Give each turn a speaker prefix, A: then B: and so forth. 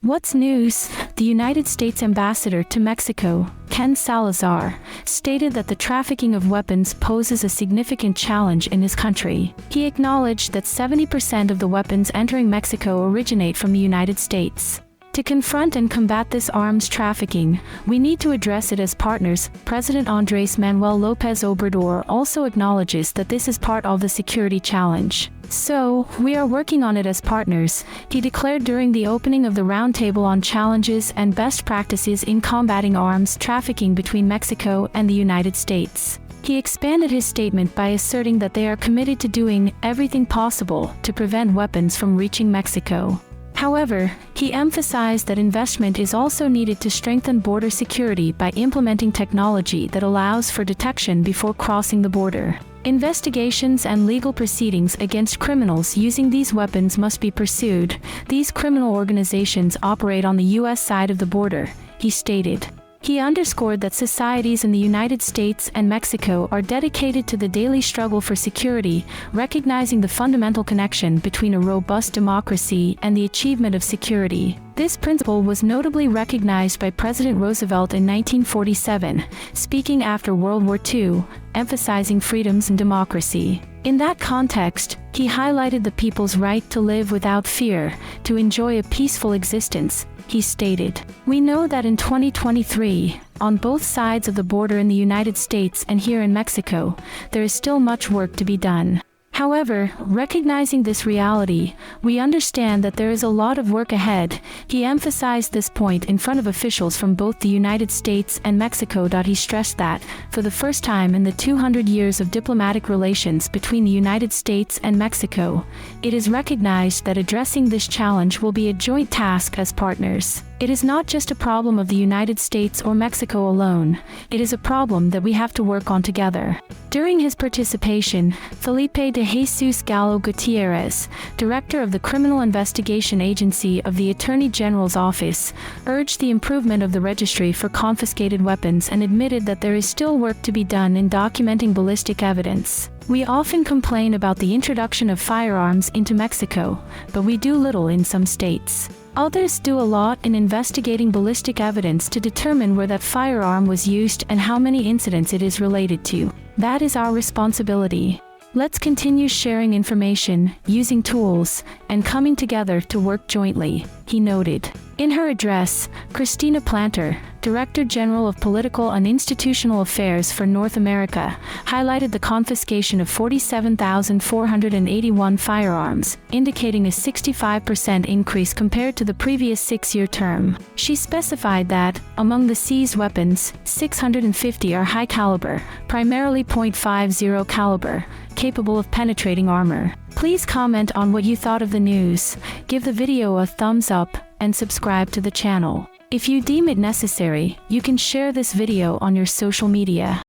A: What's news? The United States Ambassador to Mexico, Ken Salazar, stated that the trafficking of weapons poses a significant challenge in his country. He acknowledged that 70% of the weapons entering Mexico originate from the United States. To confront and combat this arms trafficking, we need to address it as partners. President Andrés Manuel López Obrador also acknowledges that this is part of the security challenge. So, we are working on it as partners, he declared during the opening of the Roundtable on Challenges and Best Practices in Combating Arms Trafficking between Mexico and the United States. He expanded his statement by asserting that they are committed to doing everything possible to prevent weapons from reaching Mexico. However, he emphasized that investment is also needed to strengthen border security by implementing technology that allows for detection before crossing the border. Investigations and legal proceedings against criminals using these weapons must be pursued. These criminal organizations operate on the U.S. side of the border, he stated. He underscored that societies in the United States and Mexico are dedicated to the daily struggle for security, recognizing the fundamental connection between a robust democracy and the achievement of security. This principle was notably recognized by President Roosevelt in 1947, speaking after World War II, emphasizing freedoms and democracy. In that context, he highlighted the people's right to live without fear, to enjoy a peaceful existence. He stated, "We know that in 2023, on both sides of the border in the United States and here in Mexico, there is still much work to be done. However, recognizing this reality, we understand that there is a lot of work ahead." He emphasized this point in front of officials from both the United States and Mexico. He stressed that, for the first time in the 200 years of diplomatic relations between the United States and Mexico, it is recognized that addressing this challenge will be a joint task as partners. It is not just a problem of the United States or Mexico alone, it is a problem that we have to work on together. During his participation, Felipe de Jesus Gallo Gutierrez, director of the Criminal Investigation Agency of the Attorney General's Office, urged the improvement of the registry for confiscated weapons and admitted that there is still work to be done in documenting ballistic evidence. "We often complain about the introduction of firearms into Mexico, but we do little in some states. Others do a lot in investigating ballistic evidence to determine where that firearm was used and how many incidents it is related to. That is our responsibility. Let's continue sharing information, using tools, and coming together to work jointly," he noted. In her address, Christina Planter, Director General of Political and Institutional Affairs for North America, highlighted the confiscation of 47,481 firearms, indicating a 65% increase compared to the previous six-year term. She specified that, among the seized weapons, 650 are high caliber, primarily .50 caliber, capable of penetrating armor. Please comment on what you thought of the news, give the video a thumbs up, and subscribe to the channel. If you deem it necessary, you can share this video on your social media.